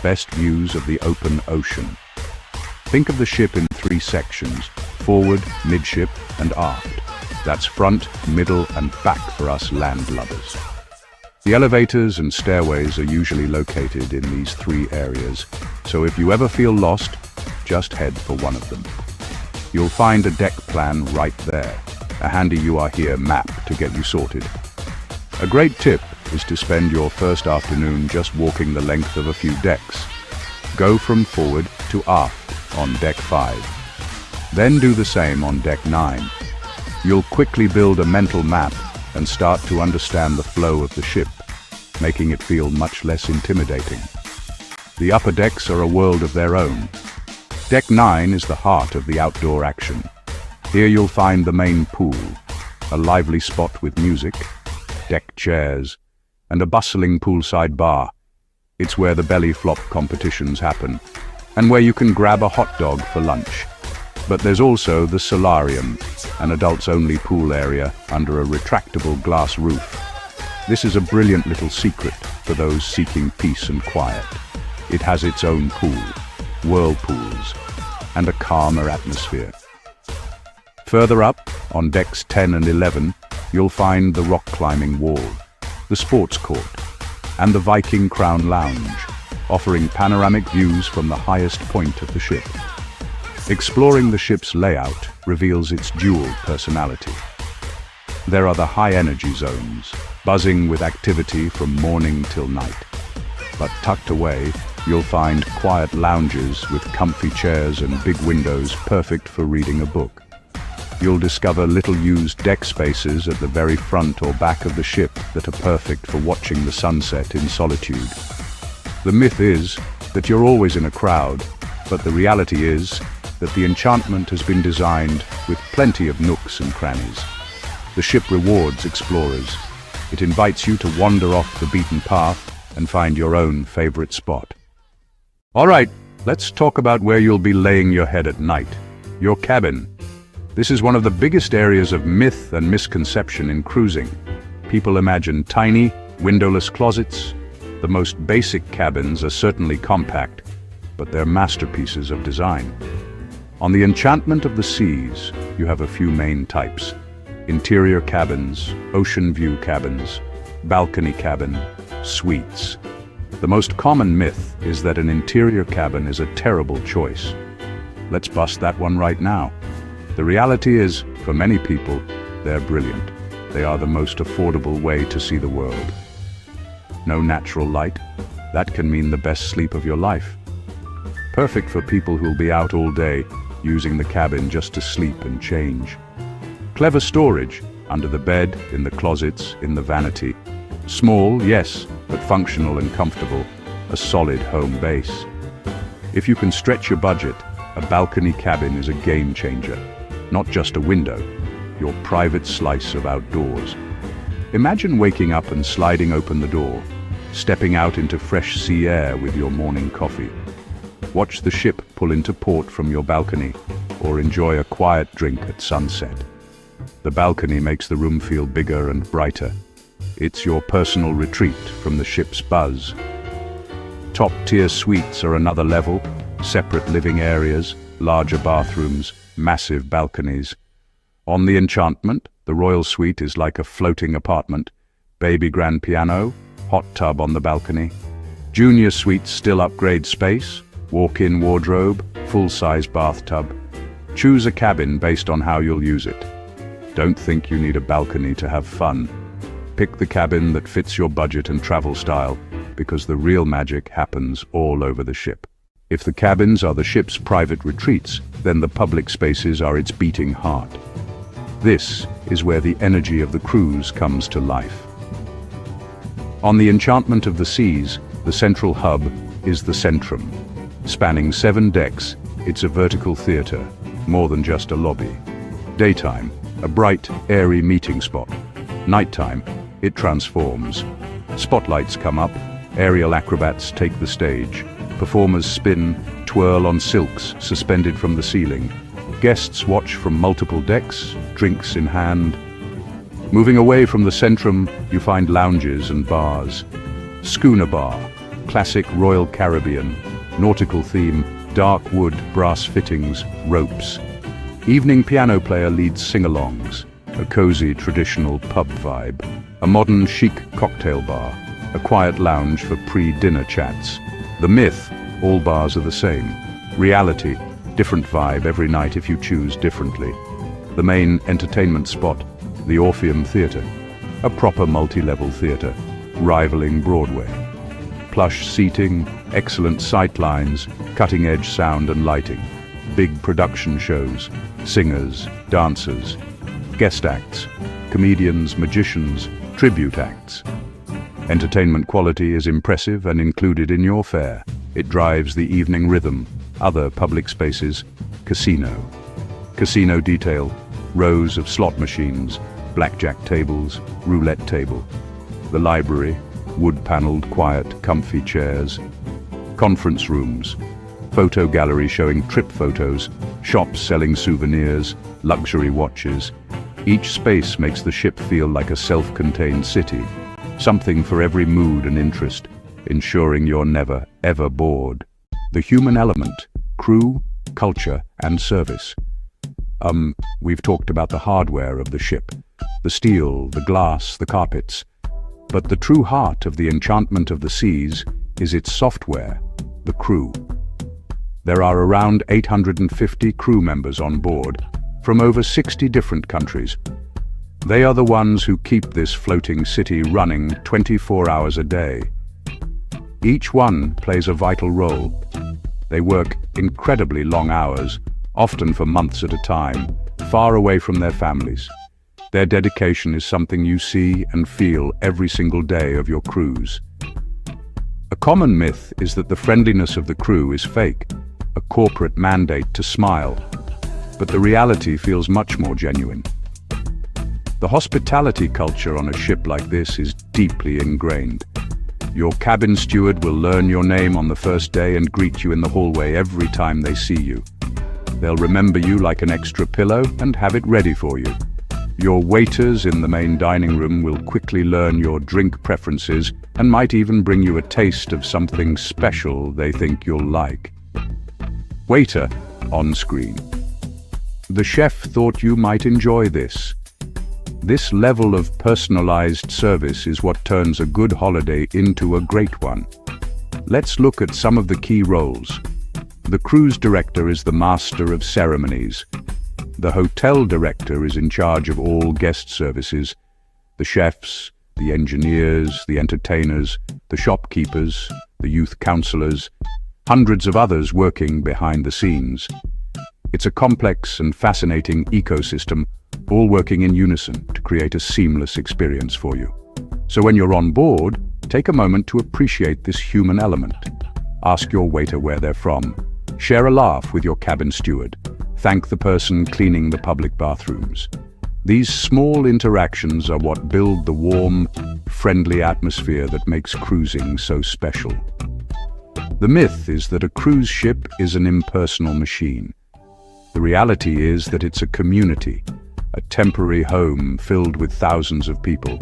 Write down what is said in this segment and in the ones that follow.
best views of the open ocean. Think of the ship in three sections: forward, midship, and aft. That's front, middle, and back for us land lubbers. The elevators and stairways are usually located in these three areas, so if you ever feel lost, just head for one of them. You'll find a deck plan right there, a handy "you are here" map to get you sorted. A great tip is to spend your first afternoon just walking the length of a few decks. Go from forward to aft on deck 5. Then do the same on deck 9. You'll quickly build a mental map and start to understand the flow of the ship, making it feel much less intimidating. The upper decks are a world of their own. Deck 9 is the heart of the outdoor action. Here you'll find the main pool, a lively spot with music, deck chairs, and a bustling poolside bar. It's where the belly flop competitions happen, and where you can grab a hot dog for lunch. But there's also the solarium, an adults-only pool area under a retractable glass roof. This is a brilliant little secret for those seeking peace and quiet. It has its own pool, whirlpools, and a calmer atmosphere. Further up, on decks 10 and 11, you'll find the rock climbing wall, the sports court, and the Viking Crown Lounge, offering panoramic views from the highest point of the ship. Exploring the ship's layout reveals its dual personality. There are the high-energy zones, buzzing with activity from morning till night. But tucked away, you'll find quiet lounges with comfy chairs and big windows perfect for reading a book. You'll discover little-used deck spaces at the very front or back of the ship that are perfect for watching the sunset in solitude. The myth is that you're always in a crowd, but the reality is that the Enchantment has been designed with plenty of nooks and crannies. The ship rewards explorers. It invites you to wander off the beaten path and find your own favorite spot. All right, let's talk about where you'll be laying your head at night: your cabin. This is one of the biggest areas of myth and misconception in cruising. People imagine tiny, windowless closets. The most basic cabins are certainly compact, but they're masterpieces of design. On the Enchantment of the Seas, you have a few main types: interior cabins, ocean view cabins, balcony cabin, suites. The most common myth is that an interior cabin is a terrible choice. Let's bust that one right now. The reality is, for many people, they're brilliant. They are the most affordable way to see the world. No natural light? That can mean the best sleep of your life. Perfect for people who'll be out all day, using the cabin just to sleep and change. Clever storage, under the bed, in the closets, in the vanity. Small, yes, but functional and comfortable. A solid home base. If you can stretch your budget, a balcony cabin is a game changer. Not just a window, your private slice of outdoors. Imagine waking up and sliding open the door, stepping out into fresh sea air with your morning coffee. Watch the ship pull into port from your balcony, or enjoy a quiet drink at sunset. The balcony makes the room feel bigger and brighter. It's your personal retreat from the ship's buzz. Top-tier suites are another level: separate living areas, larger bathrooms, massive balconies. On the Enchantment, the Royal Suite is like a floating apartment. Baby grand piano, hot tub on the balcony. Junior suites still upgrade space, walk-in wardrobe, full-size bathtub. Choose a cabin based on how you'll use it. Don't think you need a balcony to have fun. Pick the cabin that fits your budget and travel style, because the real magic happens all over the ship. If the cabins are the ship's private retreats, then the public spaces are its beating heart. This is where the energy of the cruise comes to life. On the Enchantment of the Seas, the central hub is the Centrum. Spanning 7 decks, it's a vertical theater, more than just a lobby. Daytime, a bright, airy meeting spot. Nighttime, it transforms. Spotlights come up, aerial acrobats take the stage. Performers spin, twirl on silks suspended from the ceiling. Guests watch from multiple decks, drinks in hand. Moving away from the Centrum, you find lounges and bars. Schooner Bar, classic Royal Caribbean, nautical theme, dark wood, brass fittings, ropes. Evening piano player leads sing-alongs, a cozy traditional pub vibe, a modern chic cocktail bar, a quiet lounge for pre-dinner chats. The myth, all bars are the same. Reality, different vibe every night if you choose differently. The main entertainment spot, the Orpheum Theatre, a proper multi-level theatre, rivaling Broadway. Plush seating, excellent sight lines, cutting-edge sound and lighting, big production shows, singers, dancers, guest acts, comedians, magicians, tribute acts. Entertainment quality is impressive and included in your fare. It drives the evening rhythm. Other public spaces, casino. Casino detail, rows of slot machines, blackjack tables, roulette table. The library, wood-paneled, quiet, comfy chairs. Conference rooms, photo gallery showing trip photos, shops selling souvenirs, luxury watches. Each space makes the ship feel like a self-contained city, something for every mood and interest, ensuring you're never, ever bored. The human element, crew, culture, and service. We've talked about the hardware of the ship, the steel, the glass, the carpets. But the true heart of the enchantment of the seas is its software, the crew. There are around 850 crew members on board, from over 60 different countries. They are the ones who keep this floating city running 24 hours a day. Each one plays a vital role. They work incredibly long hours, often for months at a time, far away from their families. Their dedication is something you see and feel every single day of your cruise. A common myth is that the friendliness of the crew is fake, a corporate mandate to smile, but the reality feels much more genuine. The hospitality culture on a ship like this is deeply ingrained. Your cabin steward will learn your name on the first day and greet you in the hallway every time they see you. They'll remember you like an extra pillow and have it ready for you. Your waiters in the main dining room will quickly learn your drink preferences and might even bring you a taste of something special they think you'll like. Waiter, on screen. The chef thought you might enjoy this. This level of personalized service is what turns a good holiday into a great one. Let's look at some of the key roles. The cruise director is the master of ceremonies. The hotel director is in charge of all guest services. The chefs, the engineers, the entertainers, the shopkeepers, the youth counselors, hundreds of others working behind the scenes. It's a complex and fascinating ecosystem, all working in unison to create a seamless experience for you. So when you're on board, take a moment to appreciate this human element. Ask your waiter where they're from. Share a laugh with your cabin steward. Thank the person cleaning the public bathrooms. These small interactions are what build the warm, friendly atmosphere that makes cruising so special. The myth is that a cruise ship is an impersonal machine. The reality is that it's a community, a temporary home filled with thousands of people.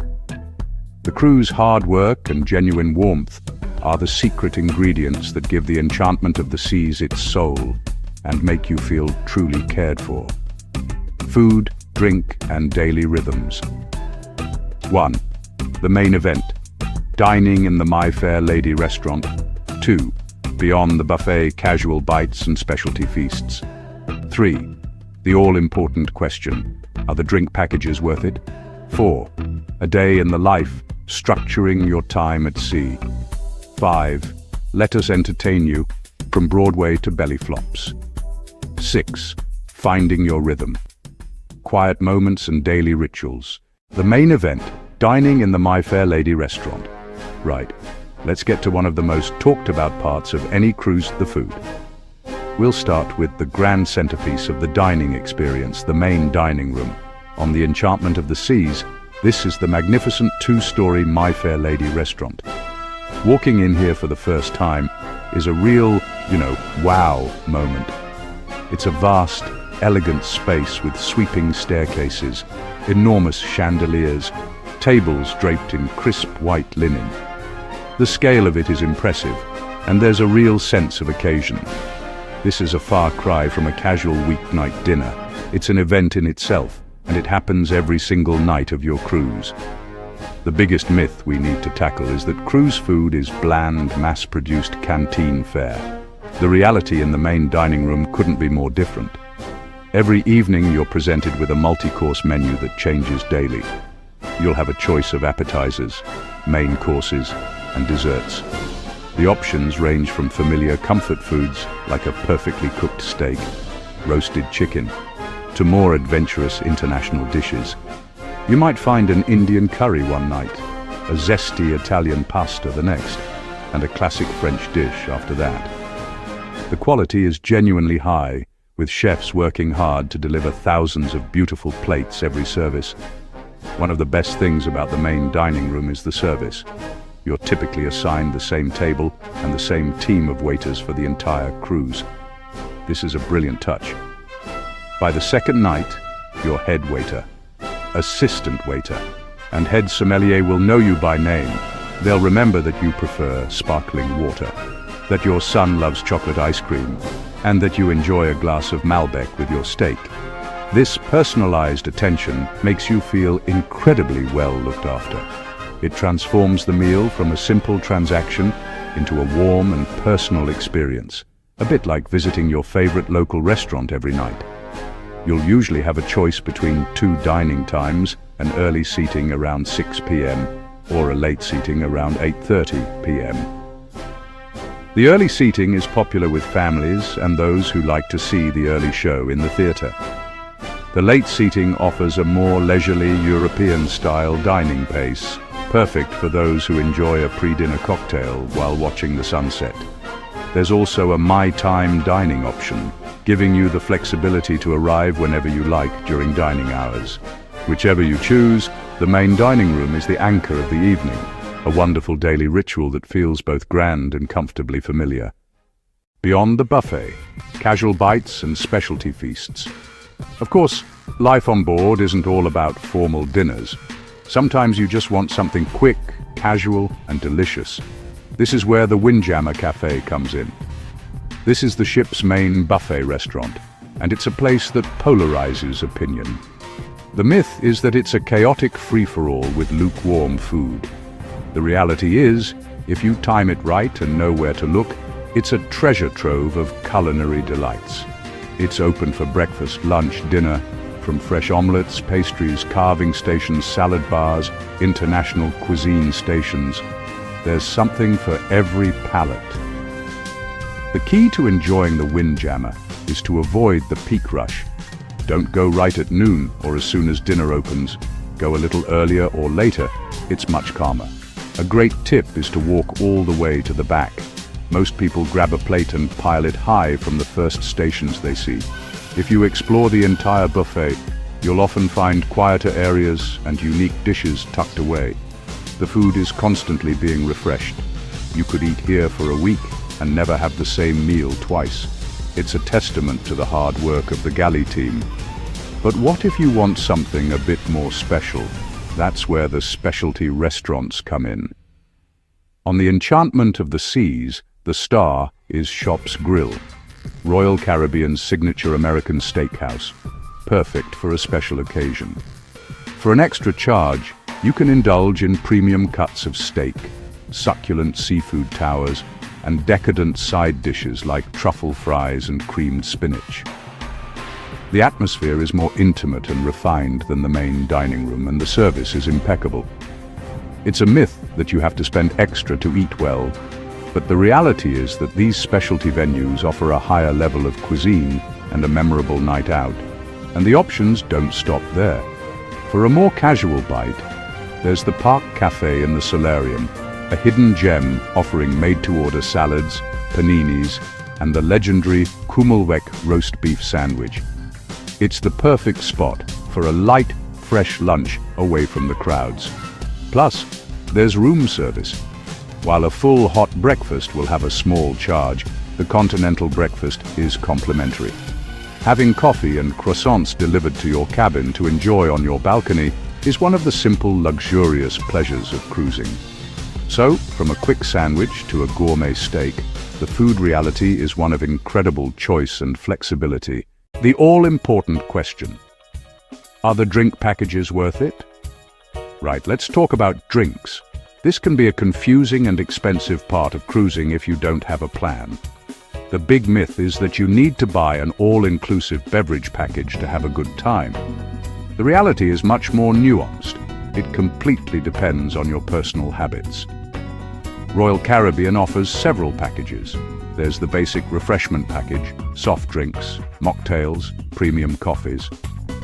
The crew's hard work and genuine warmth are the secret ingredients that give the enchantment of the seas its soul and make you feel truly cared for. Food, drink, and daily rhythms. 1. The main event. Dining in the My Fair Lady restaurant. 2. Beyond the buffet, casual bites and specialty feasts. 3. The all-important question. Are the drink packages worth it? 4. A day in the life, structuring your time at sea. 5. Let us entertain you, from Broadway to belly flops. 6. Finding your rhythm. Quiet moments and daily rituals. The main event, dining in the My Fair Lady restaurant. Right, let's get to one of the most talked about parts of any cruise, the food. We'll start with the grand centerpiece of the dining experience, the main dining room. On the enchantment of the seas, this is the magnificent 2-story My Fair Lady restaurant. Walking in here for the first time is a real, wow moment. It's a vast, elegant space with sweeping staircases, enormous chandeliers, tables draped in crisp white linen. The scale of it is impressive, and there's a real sense of occasion. This is a far cry from a casual weeknight dinner. It's an event in itself, and it happens every single night of your cruise. The biggest myth we need to tackle is that cruise food is bland, mass-produced canteen fare. The reality in the main dining room couldn't be more different. Every evening you're presented with a multi-course menu that changes daily. You'll have a choice of appetizers, main courses, and desserts. The options range from familiar comfort foods like a perfectly cooked steak, roasted chicken, to more adventurous international dishes. You might find an Indian curry one night, a zesty Italian pasta the next, and a classic French dish after that. The quality is genuinely high, with chefs working hard to deliver thousands of beautiful plates every service. One of the best things about the main dining room is the service. You're typically assigned the same table and the same team of waiters for the entire cruise. This is a brilliant touch. By the second night, your head waiter, assistant waiter, and head sommelier will know you by name. They'll remember that you prefer sparkling water, that your son loves chocolate ice cream, and that you enjoy a glass of Malbec with your steak. This personalized attention makes you feel incredibly well looked after. It transforms the meal from a simple transaction into a warm and personal experience, a bit like visiting your favorite local restaurant every night. You'll usually have a choice between 2 dining times, an early seating around 6 p.m. or a late seating around 8:30 p.m. The early seating is popular with families and those who like to see the early show in the theatre. The late seating offers a more leisurely European-style dining pace, perfect for those who enjoy a pre-dinner cocktail while watching the sunset. There's also a My Time dining option, giving you the flexibility to arrive whenever you like during dining hours. Whichever you choose, the main dining room is the anchor of the evening, a wonderful daily ritual that feels both grand and comfortably familiar. Beyond the buffet, casual bites and specialty feasts. Of course, life on board isn't all about formal dinners. Sometimes you just want something quick, casual, and delicious. This is where the Windjammer Cafe comes in. This is the ship's main buffet restaurant, and it's a place that polarizes opinion. The myth is that it's a chaotic free-for-all with lukewarm food. The reality is, if you time it right and know where to look, it's a treasure trove of culinary delights. It's open for breakfast, lunch, dinner, from fresh omelets, pastries, carving stations, salad bars, international cuisine stations. There's something for every palate. The key to enjoying the Windjammer is to avoid the peak rush. Don't go right at noon or as soon as dinner opens. Go a little earlier or later. It's much calmer. A great tip is to walk all the way to the back. Most people grab a plate and pile it high from the first stations they see. If you explore the entire buffet, you'll often find quieter areas and unique dishes tucked away. The food is constantly being refreshed. You could eat here for a week and never have the same meal twice. It's a testament to the hard work of the galley team. But what if you want something a bit more special? That's where the specialty restaurants come in. On the Enchantment of the Seas, the star is Shop's Grill, Royal Caribbean's signature American steakhouse, perfect for a special occasion. For an extra charge, you can indulge in premium cuts of steak, succulent seafood towers, and decadent side dishes like truffle fries and creamed spinach. The atmosphere is more intimate and refined than the main dining room, and the service is impeccable. It's a myth that you have to spend extra to eat well, but the reality is that these specialty venues offer a higher level of cuisine and a memorable night out, and the options don't stop there. For a more casual bite, there's the Park Cafe in the Solarium, a hidden gem offering made-to-order salads, paninis, and the legendary Kummelweck roast beef sandwich. It's the perfect spot for a light, fresh lunch away from the crowds. Plus, there's room service. While a full hot breakfast will have a small charge, the continental breakfast is complimentary. Having coffee and croissants delivered to your cabin to enjoy on your balcony is one of the simple, luxurious pleasures of cruising. So, from a quick sandwich to a gourmet steak, the food reality is one of incredible choice and flexibility. The all-important question: are the drink packages worth it? Right, let's talk about drinks. This can be a confusing and expensive part of cruising if you don't have a plan. The big myth is that you need to buy an all-inclusive beverage package to have a good time. The reality is much more nuanced. It completely depends on your personal habits. Royal Caribbean offers several packages. There's the basic refreshment package, soft drinks, mocktails, premium coffees.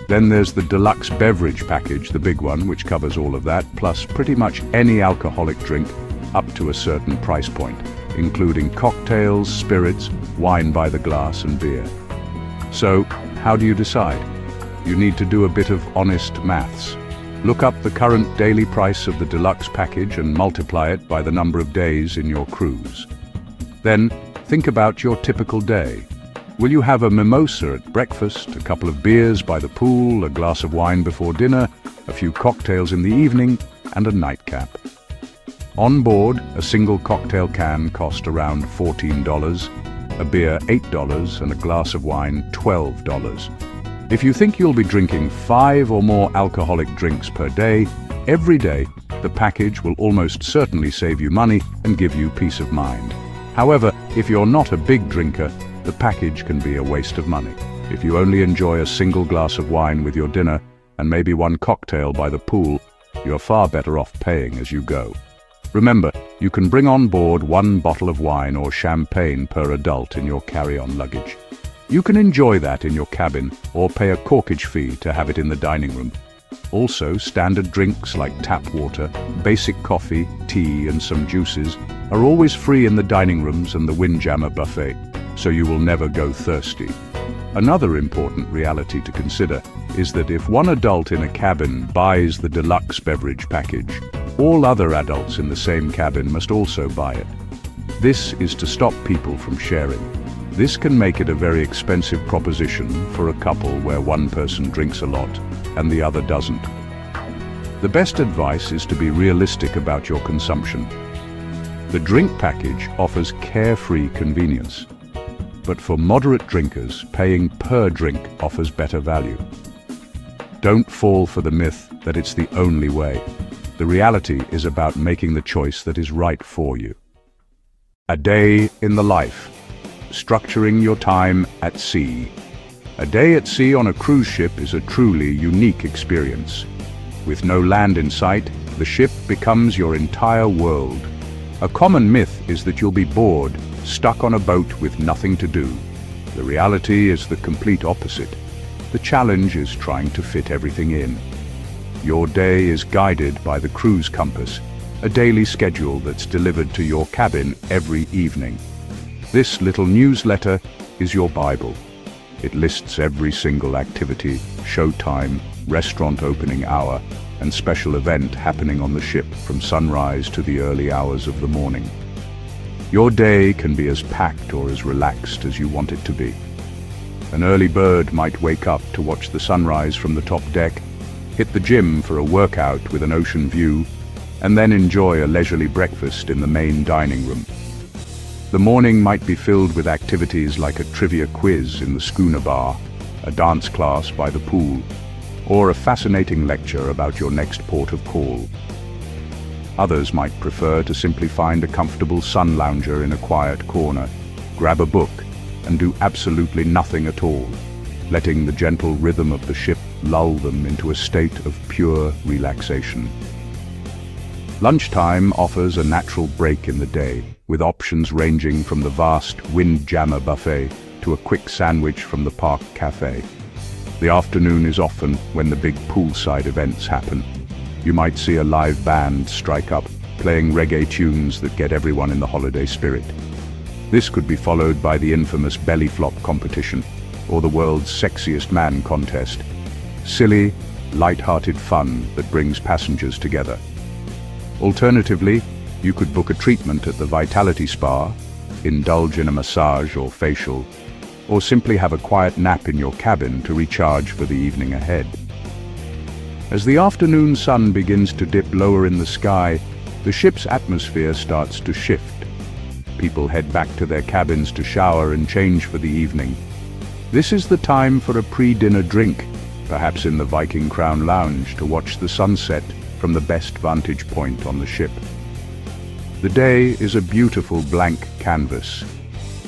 Then there's the deluxe beverage package, the big one, which covers all of that, plus pretty much any alcoholic drink up to a certain price point, including cocktails, spirits, wine by the glass, and beer. So, how do you decide? You need to do a bit of honest maths. Look up the current daily price of the deluxe package and multiply it by the number of days in your cruise. Then, think about your typical day. Will you have a mimosa at breakfast, a couple of beers by the pool, a glass of wine before dinner, a few cocktails in the evening, and a nightcap? On board, a single cocktail can cost around $14, a beer $8, and a glass of wine $12. If you think you'll be drinking 5 or more alcoholic drinks per day, every day, the package will almost certainly save you money and give you peace of mind. However, if you're not a big drinker, the package can be a waste of money. If you only enjoy a single glass of wine with your dinner and maybe one cocktail by the pool, you're far better off paying as you go. Remember, you can bring on board 1 bottle of wine or champagne per adult in your carry-on luggage. You can enjoy that in your cabin or pay a corkage fee to have it in the dining room. Also, standard drinks like tap water, basic coffee, tea, and some juices are always free in the dining rooms and the Windjammer buffet, so you will never go thirsty. Another important reality to consider is that if one adult in a cabin buys the deluxe beverage package, all other adults in the same cabin must also buy it. This is to stop people from sharing. This can make it a very expensive proposition for a couple where one person drinks a lot and the other doesn't. The best advice is to be realistic about your consumption. The drink package offers carefree convenience, but for moderate drinkers, paying per drink offers better value. Don't fall for the myth that it's the only way. The reality is about making the choice that is right for you. A day in the life. Structuring your time at sea. A day at sea on a cruise ship is a truly unique experience. With no land in sight, the ship becomes your entire world. A common myth is that you'll be bored, stuck on a boat with nothing to do. The reality is the complete opposite. The challenge is trying to fit everything in. Your day is guided by the cruise compass, a daily schedule that's delivered to your cabin every evening. This little newsletter is your Bible. It lists every single activity, showtime, restaurant opening hour, and special event happening on the ship from sunrise to the early hours of the morning. Your day can be as packed or as relaxed as you want it to be. An early bird might wake up to watch the sunrise from the top deck, hit the gym for a workout with an ocean view, and then enjoy a leisurely breakfast in the main dining room. The morning might be filled with activities like a trivia quiz in the schooner bar, a dance class by the pool, or a fascinating lecture about your next port of call. Others might prefer to simply find a comfortable sun lounger in a quiet corner, grab a book, and do absolutely nothing at all, letting the gentle rhythm of the ship lull them into a state of pure relaxation. Lunchtime offers a natural break in the day, with options ranging from the vast Windjammer buffet to a quick sandwich from the park cafe. The afternoon is often when the big poolside events happen. You might see a live band strike up, playing reggae tunes that get everyone in the holiday spirit. This could be followed by the infamous belly flop competition, or the world's sexiest man contest. Silly, light-hearted fun that brings passengers together. Alternatively, you could book a treatment at the Vitality Spa, indulge in a massage or facial, or simply have a quiet nap in your cabin to recharge for the evening ahead. As the afternoon sun begins to dip lower in the sky, the ship's atmosphere starts to shift. People head back to their cabins to shower and change for the evening. This is the time for a pre-dinner drink, perhaps in the Viking Crown Lounge, to watch the sunset from the best vantage point on the ship. The day is a beautiful blank canvas.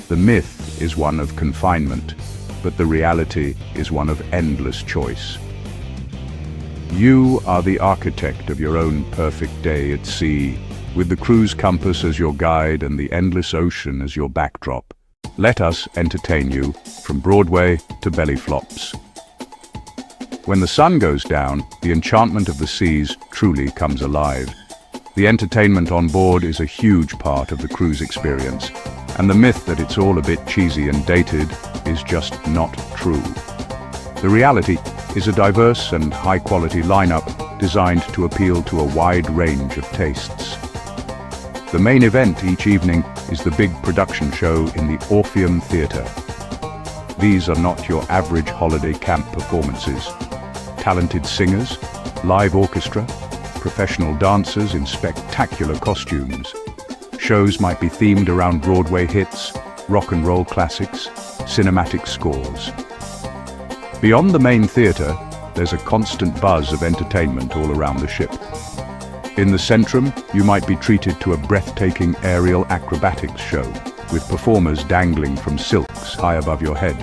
The myth is one of confinement, but the reality is one of endless choice. You are the architect of your own perfect day at sea, with the cruise compass as your guide and the endless ocean as your backdrop. Let us entertain you from Broadway to belly flops. When the sun goes down, the enchantment of the seas truly comes alive. The entertainment on board is a huge part of the cruise experience, and the myth that it's all a bit cheesy and dated is just not true. The reality is a diverse and high-quality lineup designed to appeal to a wide range of tastes. The main event each evening is the big production show in the Orpheum Theatre. These are not your average holiday camp performances. Talented singers, live orchestra, professional dancers in spectacular costumes. Shows might be themed around Broadway hits, rock and roll classics, cinematic scores. Beyond the main theatre, there's a constant buzz of entertainment all around the ship. In the Centrum, you might be treated to a breathtaking aerial acrobatics show, with performers dangling from silks high above your head.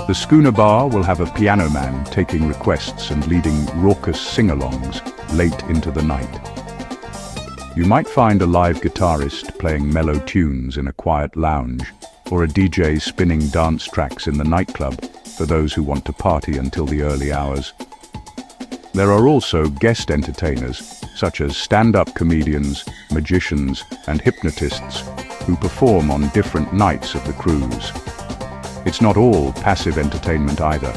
The Schooner Bar will have a piano man taking requests and leading raucous sing-alongs late into the night. You might find a live guitarist playing mellow tunes in a quiet lounge, or a DJ spinning dance tracks in the nightclub for those who want to party until the early hours. There are also guest entertainers, such as stand-up comedians, magicians, and hypnotists, who perform on different nights of the cruise. It's not all passive entertainment either.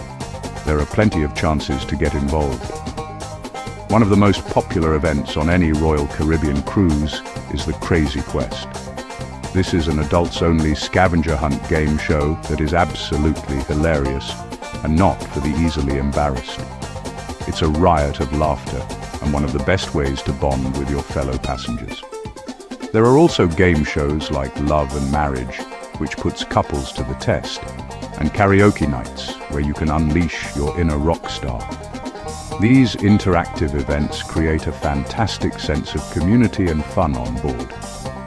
There are plenty of chances to get involved. One of the most popular events on any Royal Caribbean cruise is the Crazy Quest. This is an adults-only scavenger hunt game show that is absolutely hilarious and not for the easily embarrassed. It's a riot of laughter and one of the best ways to bond with your fellow passengers. There are also game shows like Love and Marriage, which puts couples to the test, and karaoke nights where you can unleash your inner rock star. These interactive events create a fantastic sense of community and fun on board.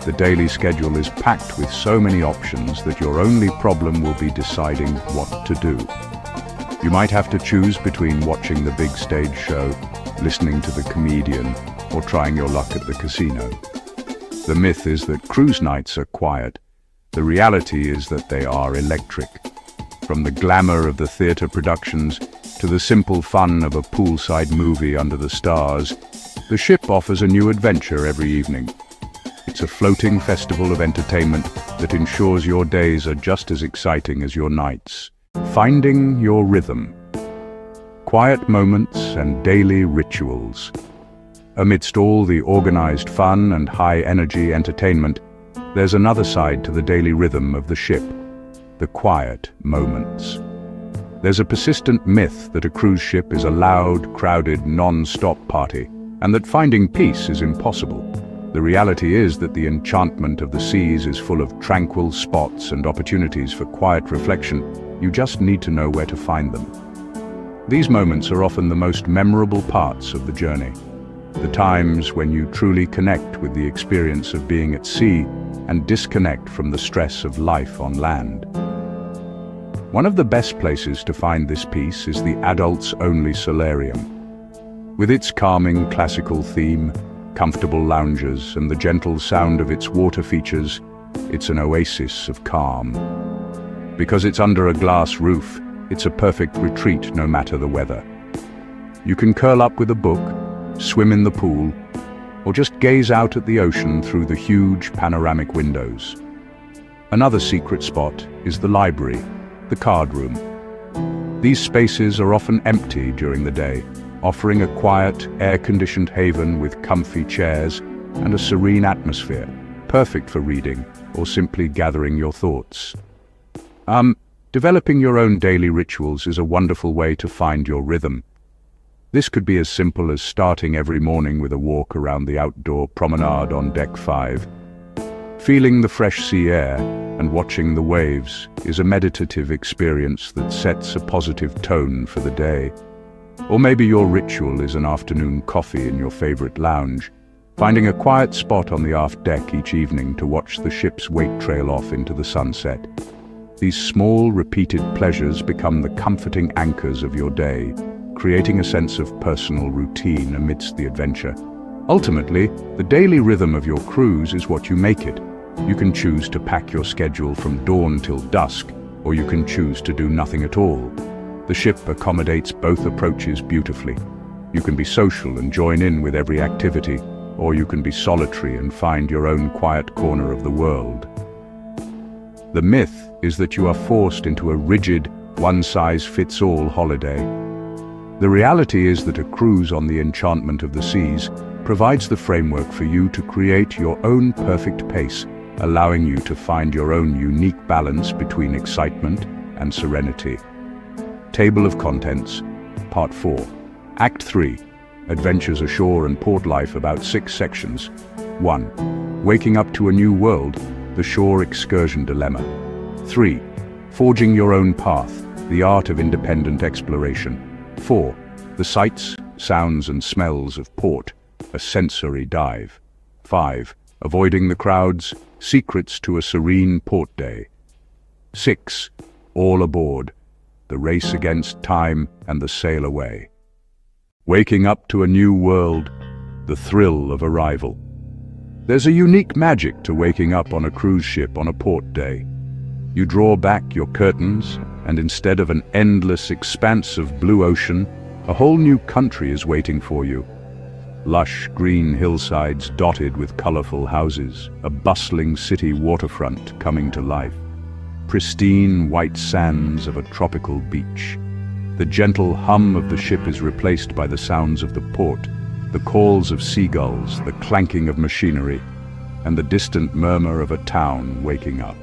The daily schedule is packed with so many options that your only problem will be deciding what to do. You might have to choose between watching the big stage show, listening to the comedian, or trying your luck at the casino. The myth is that cruise nights are quiet. The reality is that they are electric. From the glamour of the theatre productions to the simple fun of a poolside movie under the stars, the ship offers a new adventure every evening. It's a floating festival of entertainment that ensures your days are just as exciting as your nights. Finding your rhythm. Quiet moments and daily rituals. Amidst all the organized fun and high-energy entertainment, there's another side to the daily rhythm of the ship, the quiet moments. There's a persistent myth that a cruise ship is a loud, crowded, non-stop party, and that finding peace is impossible. The reality is that the enchantment of the seas is full of tranquil spots and opportunities for quiet reflection. You just need to know where to find them. These moments are often the most memorable parts of the journey. The times when you truly connect with the experience of being at sea and disconnect from the stress of life on land. One of the best places to find this peace is the adults-only solarium. With its calming classical theme, comfortable lounges, and the gentle sound of its water features, it's an oasis of calm. Because it's under a glass roof, it's a perfect retreat no matter the weather. You can curl up with a book, swim in the pool, or just gaze out at the ocean through the huge panoramic windows. Another secret spot is the library, the card room. These spaces are often empty during the day, offering a quiet, air-conditioned haven with comfy chairs and a serene atmosphere, perfect for reading or simply gathering your thoughts. Developing your own daily rituals is a wonderful way to find your rhythm. This could be as simple as starting every morning with a walk around the outdoor promenade on Deck 5. Feeling the fresh sea air and watching the waves is a meditative experience that sets a positive tone for the day. Or maybe your ritual is an afternoon coffee in your favorite lounge, finding a quiet spot on the aft deck each evening to watch the ship's wake trail off into the sunset. These small, repeated pleasures become the comforting anchors of your day, creating a sense of personal routine amidst the adventure. Ultimately, the daily rhythm of your cruise is what you make it. You can choose to pack your schedule from dawn till dusk, or you can choose to do nothing at all. The ship accommodates both approaches beautifully. You can be social and join in with every activity, or you can be solitary and find your own quiet corner of the world. The myth is that you are forced into a rigid, one-size-fits-all holiday. The reality is that a cruise on the enchantment of the seas provides the framework for you to create your own perfect pace, allowing you to find your own unique balance between excitement and serenity. Table of Contents, Part 4. Act 3. Adventures ashore and port life, about 6 sections. 1. Waking up to a new world, the shore excursion dilemma. 3. Forging your own path, the art of independent exploration. 4. The sights, sounds and smells of port, a sensory dive. 5. Avoiding the crowds, secrets to a serene port day. 6. All aboard, the race against time and the sail away. Waking up to a new world, the thrill of arrival. There's a unique magic to waking up on a cruise ship on a port day. You draw back your curtains, and instead of an endless expanse of blue ocean, a whole new country is waiting for you. Lush green hillsides dotted with colorful houses, a bustling city waterfront coming to life. Pristine white sands of a tropical beach. The gentle hum of the ship is replaced by the sounds of the port, the calls of seagulls, the clanking of machinery, and the distant murmur of a town waking up.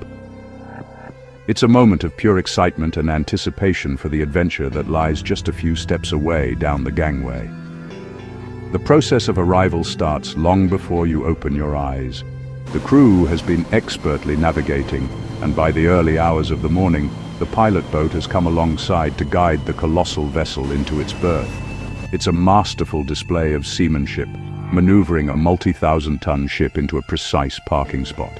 It's a moment of pure excitement and anticipation for the adventure that lies just a few steps away down the gangway. The process of arrival starts long before you open your eyes. The crew has been expertly navigating, and by the early hours of the morning, the pilot boat has come alongside to guide the colossal vessel into its berth. It's a masterful display of seamanship, maneuvering a multi-thousand-ton ship into a precise parking spot.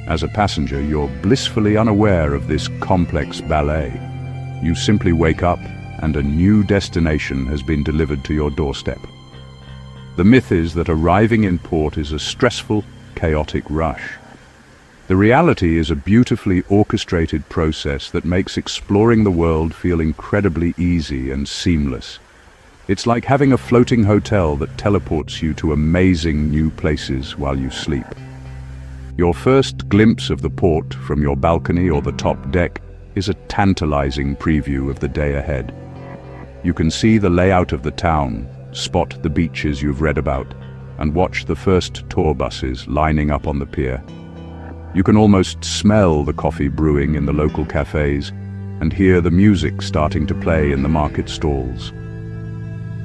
As a passenger, you're blissfully unaware of this complex ballet. You simply wake up, and a new destination has been delivered to your doorstep. The myth is that arriving in port is a stressful, chaotic rush. The reality is a beautifully orchestrated process that makes exploring the world feel incredibly easy and seamless. It's like having a floating hotel that teleports you to amazing new places while you sleep. Your first glimpse of the port from your balcony or the top deck is a tantalizing preview of the day ahead. You can see the layout of the town, spot the beaches you've read about, and watch the first tour buses lining up on the pier. You can almost smell the coffee brewing in the local cafes and hear the music starting to play in the market stalls.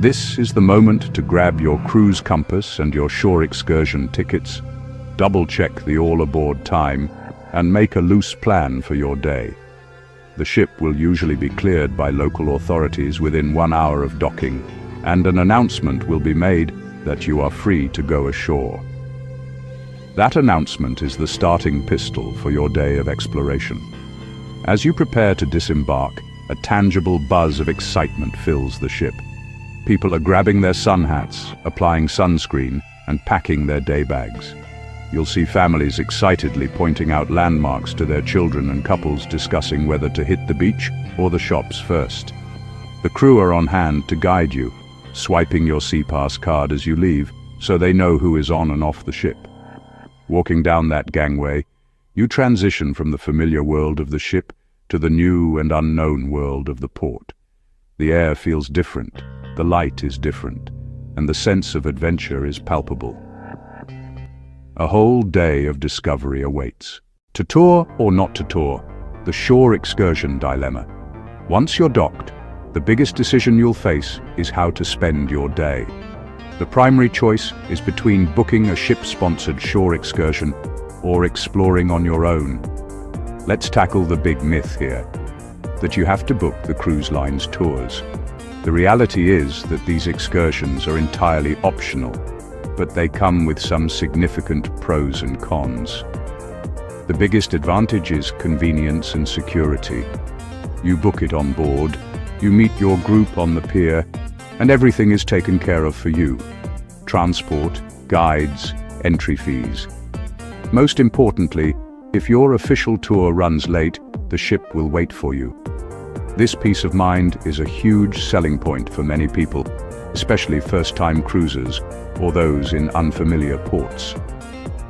This is the moment to grab your cruise compass and your shore excursion tickets, double-check the all-aboard time, and make a loose plan for your day. The ship will usually be cleared by local authorities within 1 hour of docking, and an announcement will be made that you are free to go ashore. That announcement is the starting pistol for your day of exploration. As you prepare to disembark, a tangible buzz of excitement fills the ship. People are grabbing their sun hats, applying sunscreen, and packing their day bags. You'll see families excitedly pointing out landmarks to their children and couples discussing whether to hit the beach or the shops first. The crew are on hand to guide you, swiping your SeaPass card as you leave so they know who is on and off the ship. Walking down that gangway, you transition from the familiar world of the ship to the new and unknown world of the port. The air feels different, the light is different, and the sense of adventure is palpable. A whole day of discovery awaits. To tour or not to tour, the shore excursion dilemma. Once you're docked, The biggest decision you'll face is how to spend your day. The primary choice is between booking a ship-sponsored shore excursion or exploring on your own. Let's tackle the big myth here, that you have to book the cruise line's tours. The reality is that these excursions are entirely optional, but they come with some significant pros and cons. The biggest advantage is convenience and security. You book it on board, you meet your group on the pier, and everything is taken care of for you. Transport, guides, entry fees. Most importantly, if your official tour runs late, the ship will wait for you. This peace of mind is a huge selling point for many people, especially first-time cruisers or those in unfamiliar ports.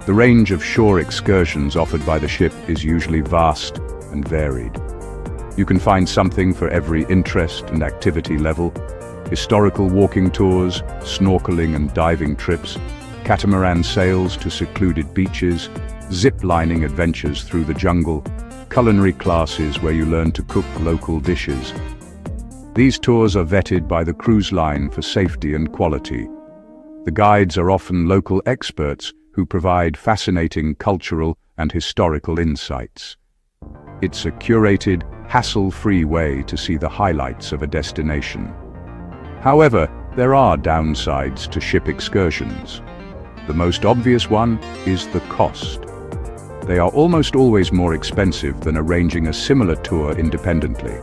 The range of shore excursions offered by the ship is usually vast and varied. You can find something for every interest and activity level: historical walking tours, snorkeling and diving trips, catamaran sails to secluded beaches, zip-lining adventures through the jungle, culinary classes where you learn to cook local dishes. These tours are vetted by the cruise line for safety and quality. The guides are often local experts who provide fascinating cultural and historical insights. It's a curated, hassle-free way to see the highlights of a destination. However, there are downsides to ship excursions. The most obvious one is the cost. They are almost always more expensive than arranging a similar tour independently.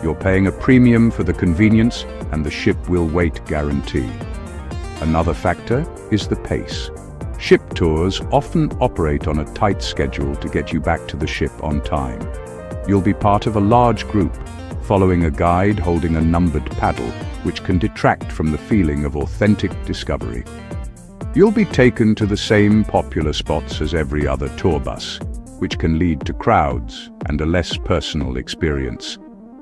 You're paying a premium for the convenience and the ship will wait guarantee. Another factor is the pace. Ship tours often operate on a tight schedule to get you back to the ship on time. You'll be part of a large group, following a guide holding a numbered paddle, which can detract from the feeling of authentic discovery. You'll be taken to the same popular spots as every other tour bus, which can lead to crowds and a less personal experience.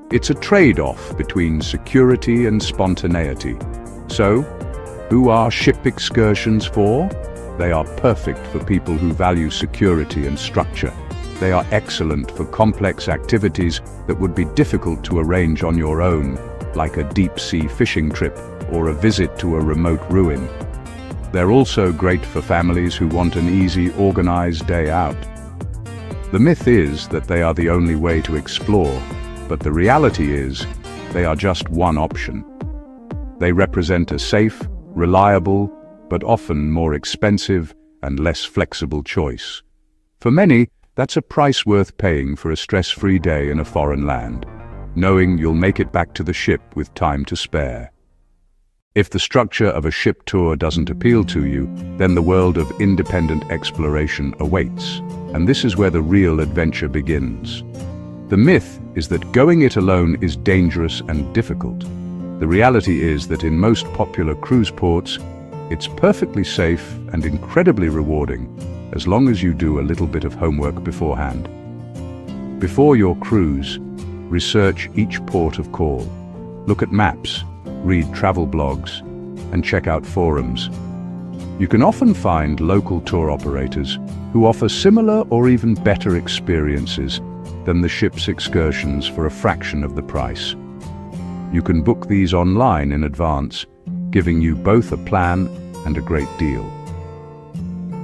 It's a trade-off between security and spontaneity. So, who are ship excursions for? They are perfect for people who value security and structure. They are excellent for complex activities that would be difficult to arrange on your own, like a deep-sea fishing trip or a visit to a remote ruin. They're also great for families who want an easy, organized day out. The myth is that they are the only way to explore, but the reality is they are just one option. They represent a safe, reliable, but often more expensive and less flexible choice. For many, that's a price worth paying for a stress-free day in a foreign land, knowing you'll make it back to the ship with time to spare. If the structure of a ship tour doesn't appeal to you, then the world of independent exploration awaits, and this is where the real adventure begins. The myth is that going it alone is dangerous and difficult. The reality is that in most popular cruise ports, it's perfectly safe and incredibly rewarding, as long as you do a little bit of homework beforehand. Before your cruise, research each port of call. Look at maps, read travel blogs, and check out forums. You can often find local tour operators who offer similar or even better experiences than the ship's excursions for a fraction of the price. You can book these online in advance, giving you both a plan and a great deal.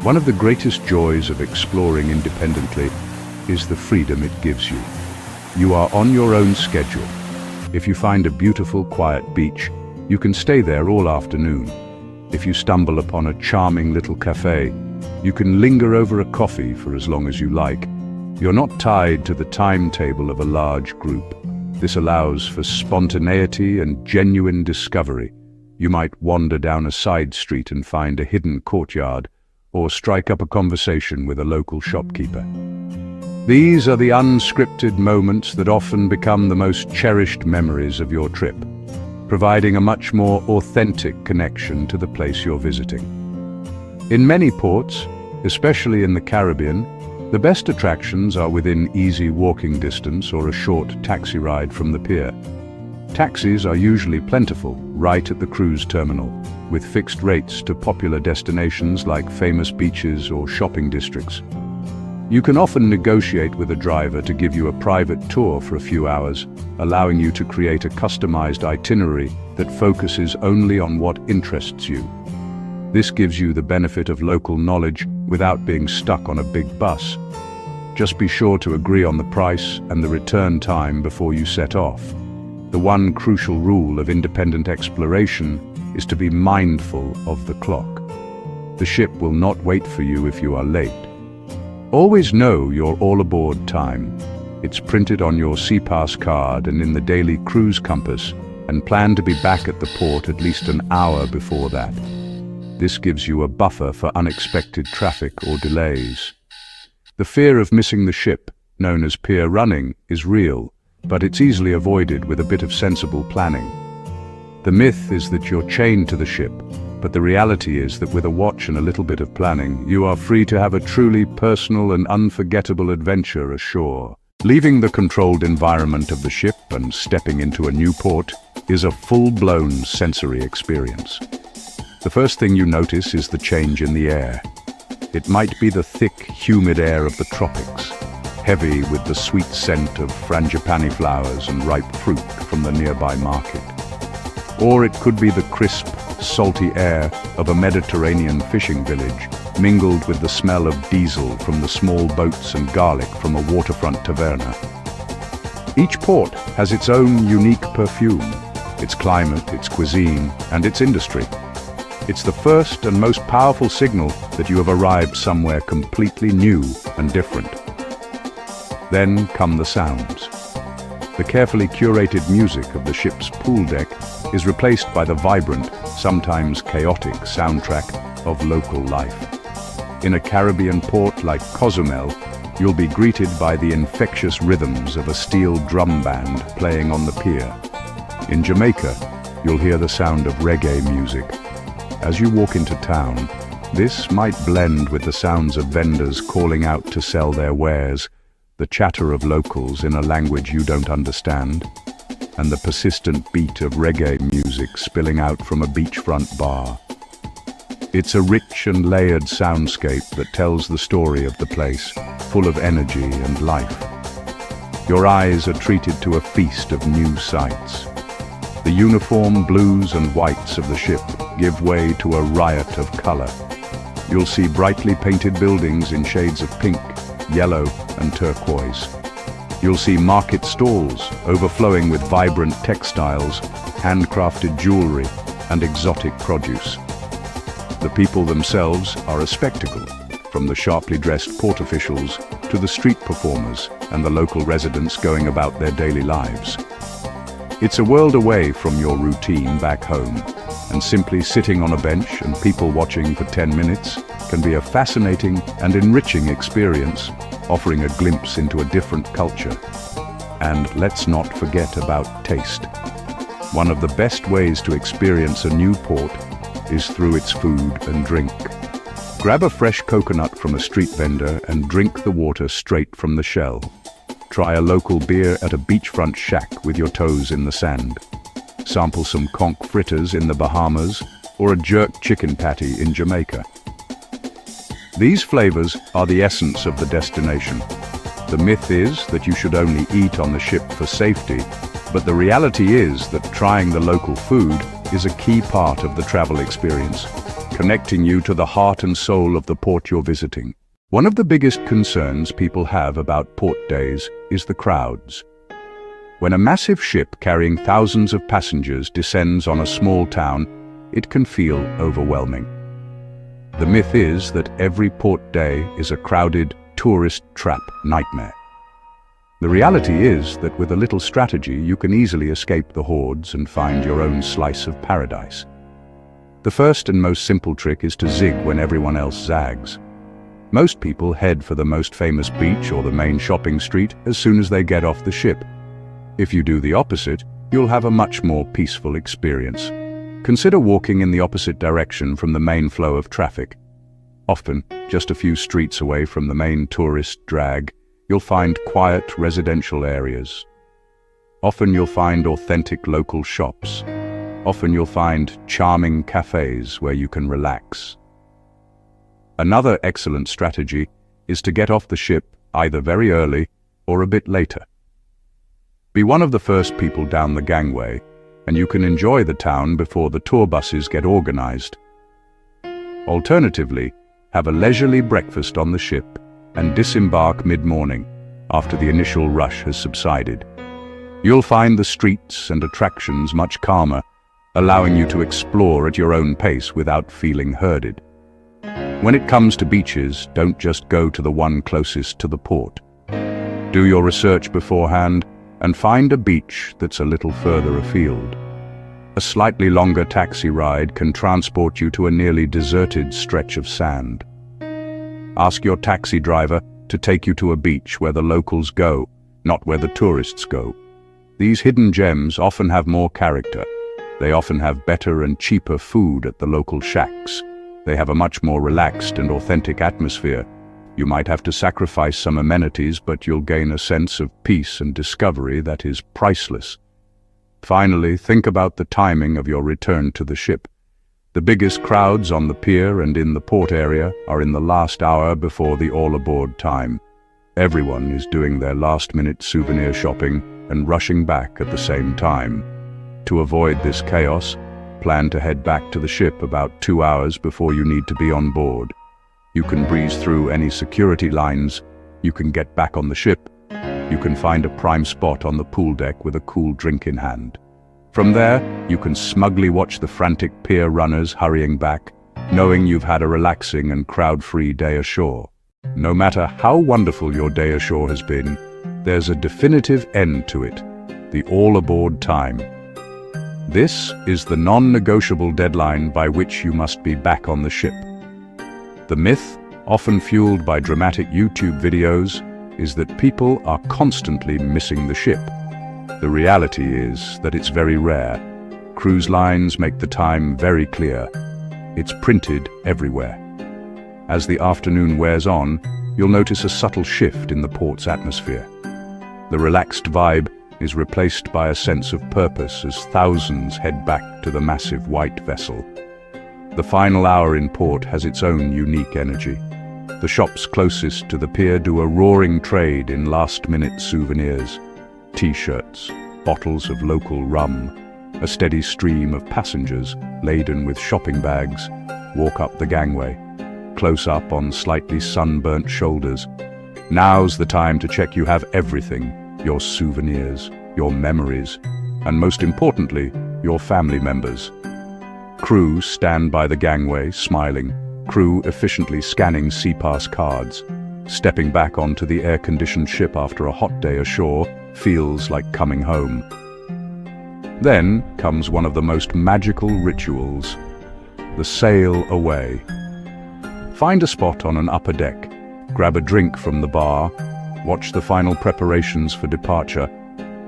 One of the greatest joys of exploring independently is the freedom it gives you. You are on your own schedule. If you find a beautiful, quiet beach, you can stay there all afternoon. If you stumble upon a charming little cafe, you can linger over a coffee for as long as you like. You're not tied to the timetable of a large group. This allows for spontaneity and genuine discovery. You might wander down a side street and find a hidden courtyard, or strike up a conversation with a local shopkeeper. These are the unscripted moments that often become the most cherished memories of your trip, providing a much more authentic connection to the place you're visiting. In many ports, especially in the Caribbean, the best attractions are within easy walking distance or a short taxi ride from the pier. Taxis are usually plentiful right at the cruise terminal, with fixed rates to popular destinations like famous beaches or shopping districts. You can often negotiate with a driver to give you a private tour for a few hours, allowing you to create a customized itinerary that focuses only on what interests you. This gives you the benefit of local knowledge without being stuck on a big bus. Just be sure to agree on the price and the return time before you set off. The one crucial rule of independent exploration is to be mindful of the clock. The ship will not wait for you if you are late. Always know your all-aboard time. It's printed on your SeaPass card and in the daily cruise compass, and plan to be back at the port at least an hour before that. This gives you a buffer for unexpected traffic or delays. The fear of missing the ship, known as pier running, is real, but it's easily avoided with a bit of sensible planning. The myth is that you're chained to the ship, but the reality is that with a watch and a little bit of planning, you are free to have a truly personal and unforgettable adventure ashore. Leaving the controlled environment of the ship and stepping into a new port is a full-blown sensory experience. The first thing you notice is the change in the air. It might be the thick, humid air of the tropics, heavy with the sweet scent of frangipani flowers and ripe fruit from the nearby market. Or it could be the crisp, salty air of a Mediterranean fishing village, mingled with the smell of diesel from the small boats and garlic from a waterfront taverna. Each port has its own unique perfume, its climate, its cuisine, and its industry. It's the first and most powerful signal that you have arrived somewhere completely new and different. Then come the sounds. The carefully curated music of the ship's pool deck is replaced by the vibrant, sometimes chaotic soundtrack of local life. In a Caribbean port like Cozumel, you'll be greeted by the infectious rhythms of a steel drum band playing on the pier. In Jamaica, you'll hear the sound of reggae music. As you walk into town, this might blend with the sounds of vendors calling out to sell their wares, the chatter of locals in a language you don't understand, and the persistent beat of reggae music spilling out from a beachfront bar. It's a rich and layered soundscape that tells the story of the place, full of energy and life. Your eyes are treated to a feast of new sights. The uniform blues and whites of the ship give way to a riot of color. You'll see brightly painted buildings in shades of pink, yellow, and turquoise. You'll see market stalls overflowing with vibrant textiles, handcrafted jewelry, and exotic produce. The people themselves are a spectacle, from the sharply dressed port officials to the street performers and the local residents going about their daily lives. It's a world away from your routine back home, and simply sitting on a bench and people watching for 10 minutes can be a fascinating and enriching experience, offering a glimpse into a different culture. And let's not forget about taste. One of the best ways to experience a new port is through its food and drink. Grab a fresh coconut from a street vendor and drink the water straight from the shell. Try a local beer at a beachfront shack with your toes in the sand. Sample some conch fritters in the Bahamas or a jerk chicken patty in Jamaica. These flavors are the essence of the destination. The myth is that you should only eat on the ship for safety, but the reality is that trying the local food is a key part of the travel experience, connecting you to the heart and soul of the port you're visiting. One of the biggest concerns people have about port days is the crowds. When a massive ship carrying thousands of passengers descends on a small town, it can feel overwhelming. The myth is that every port day is a crowded tourist trap nightmare. The reality is that with a little strategy, you can easily escape the hordes and find your own slice of paradise. The first and most simple trick is to zig when everyone else zags. Most people head for the most famous beach or the main shopping street as soon as they get off the ship. If you do the opposite, you'll have a much more peaceful experience. Consider walking in the opposite direction from the main flow of traffic. Often, just a few streets away from the main tourist drag, you'll find quiet residential areas. Often you'll find authentic local shops. Often you'll find charming cafes where you can relax. Another excellent strategy is to get off the ship either very early or a bit later. Be one of the first people down the gangway, and you can enjoy the town before the tour buses get organized. Alternatively, have a leisurely breakfast on the ship and disembark mid-morning after the initial rush has subsided. You'll find the streets and attractions much calmer, allowing you to explore at your own pace without feeling herded. When it comes to beaches, don't just go to the one closest to the port. Do your research beforehand and find a beach that's a little further afield. A slightly longer taxi ride can transport you to a nearly deserted stretch of sand. Ask your taxi driver to take you to a beach where the locals go, not where the tourists go. These hidden gems often have more character. They often have better and cheaper food at the local shacks. They have a much more relaxed and authentic atmosphere. You might have to sacrifice some amenities, but you'll gain a sense of peace and discovery that is priceless. Finally, think about the timing of your return to the ship. The biggest crowds on the pier and in the port area are in the last hour before the all-aboard time. Everyone is doing their last-minute souvenir shopping and rushing back at the same time. To avoid this chaos, plan to head back to the ship about 2 hours before you need to be on board. You can breeze through any security lines, you can get back on the ship, you can find a prime spot on the pool deck with a cool drink in hand. From there, you can smugly watch the frantic pier runners hurrying back, knowing you've had a relaxing and crowd-free day ashore. No matter how wonderful your day ashore has been, there's a definitive end to it, the all-aboard time. This is the non-negotiable deadline by which you must be back on the ship. The myth, often fueled by dramatic YouTube videos, is that people are constantly missing the ship. The reality is that it's very rare. Cruise lines make the time very clear. It's printed everywhere. As the afternoon wears on, you'll notice a subtle shift in the port's atmosphere. The relaxed vibe is replaced by a sense of purpose as thousands head back to the massive white vessel. The final hour in port has its own unique energy. The shops closest to the pier do a roaring trade in last-minute souvenirs. T-shirts, bottles of local rum, a steady stream of passengers laden with shopping bags walk up the gangway, close up on slightly sunburnt shoulders. Now's the time to check you have everything, your souvenirs, your memories, and most importantly, your family members. Crew stand by the gangway, smiling, crew efficiently scanning SeaPass cards. Stepping back onto the air-conditioned ship after a hot day ashore feels like coming home. Then comes one of the most magical rituals, the sail away. Find a spot on an upper deck, grab a drink from the bar, watch the final preparations for departure.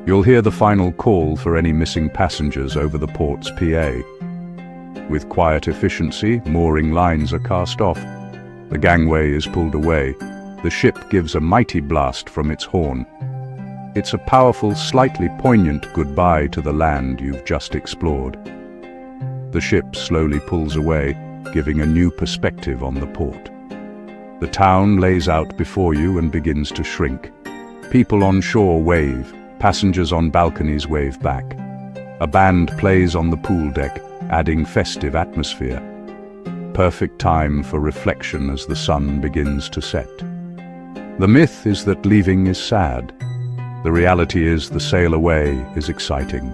You'll hear the final call for any missing passengers over the port's PA. With quiet efficiency, mooring lines are cast off. The gangway is pulled away. The ship gives a mighty blast from its horn. It's a powerful, slightly poignant goodbye to the land you've just explored. The ship slowly pulls away, giving a new perspective on the port. The town lays out before you and begins to shrink. People on shore wave, passengers on balconies wave back. A band plays on the pool deck, adding festive atmosphere. Perfect time for reflection as the sun begins to set. The myth is that leaving is sad. The reality is the sail away is exciting.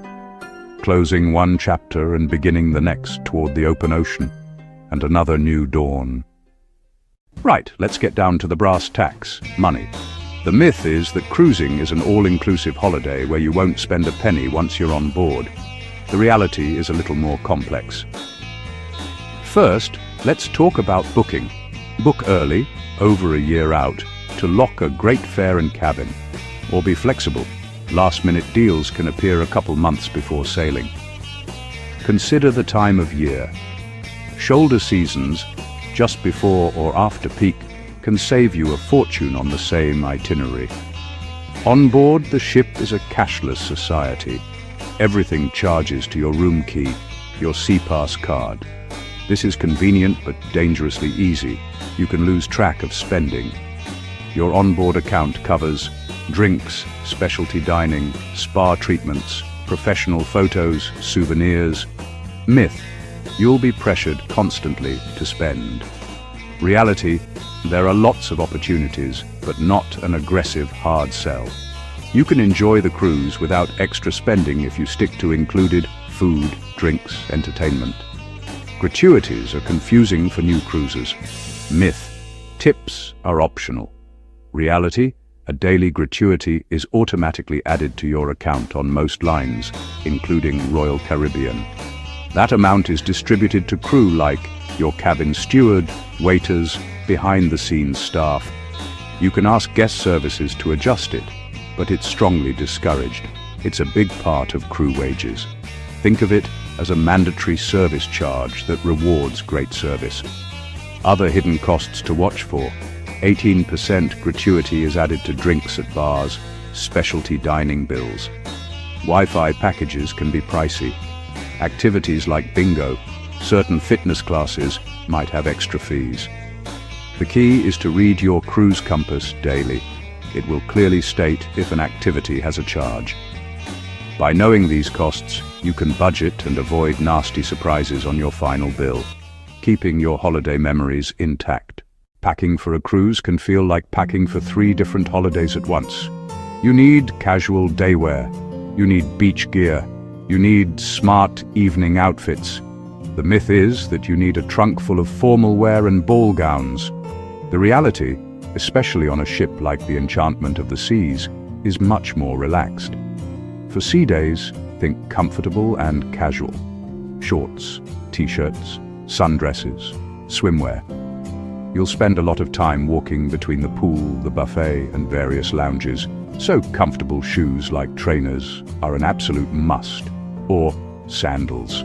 Closing one chapter and beginning the next toward the open ocean and another new dawn. Right, let's get down to the brass tacks, money. The myth is that cruising is an all-inclusive holiday where you won't spend a penny once you're on board. The reality is a little more complex. First, let's talk about booking. Book early, over a year out, to lock a great fare and cabin. Or be flexible. Last-minute deals can appear a couple months before sailing. Consider the time of year. Shoulder seasons, just before or after peak, can save you a fortune on the same itinerary. On board, the ship is a cashless society. Everything charges to your room key, your SeaPass card. This is convenient but dangerously easy. You can lose track of spending. Your onboard account covers drinks, specialty dining, spa treatments, professional photos, souvenirs. Myth: you'll be pressured constantly to spend. Reality: there are lots of opportunities, but not an aggressive hard sell. You can enjoy the cruise without extra spending if you stick to included food, drinks, entertainment. Gratuities are confusing for new cruisers. Myth: tips are optional. Reality: a daily gratuity is automatically added to your account on most lines, including Royal Caribbean. That amount is distributed to crew like your cabin steward, waiters, behind-the-scenes staff. You can ask guest services to adjust it, but it's strongly discouraged. It's a big part of crew wages. Think of it as a mandatory service charge that rewards great service. Other hidden costs to watch for: 18% gratuity is added to drinks at bars, specialty dining bills. Wi-Fi packages can be pricey. Activities like bingo, certain fitness classes might have extra fees. The key is to read your cruise compass daily. It will clearly state if an activity has a charge. By knowing these costs, you can budget and avoid nasty surprises on your final bill, keeping your holiday memories intact. Packing for a cruise can feel like packing for 3 different holidays at once. You need casual day wear. You need beach gear. You need smart evening outfits. The myth is that you need a trunk full of formal wear and ball gowns. The reality, especially on a ship like the Enchantment of the Seas, is much more relaxed. For sea days, think comfortable and casual. Shorts, t-shirts, sundresses, swimwear. You'll spend a lot of time walking between the pool, the buffet, and various lounges, so comfortable shoes like trainers are an absolute must, or sandals.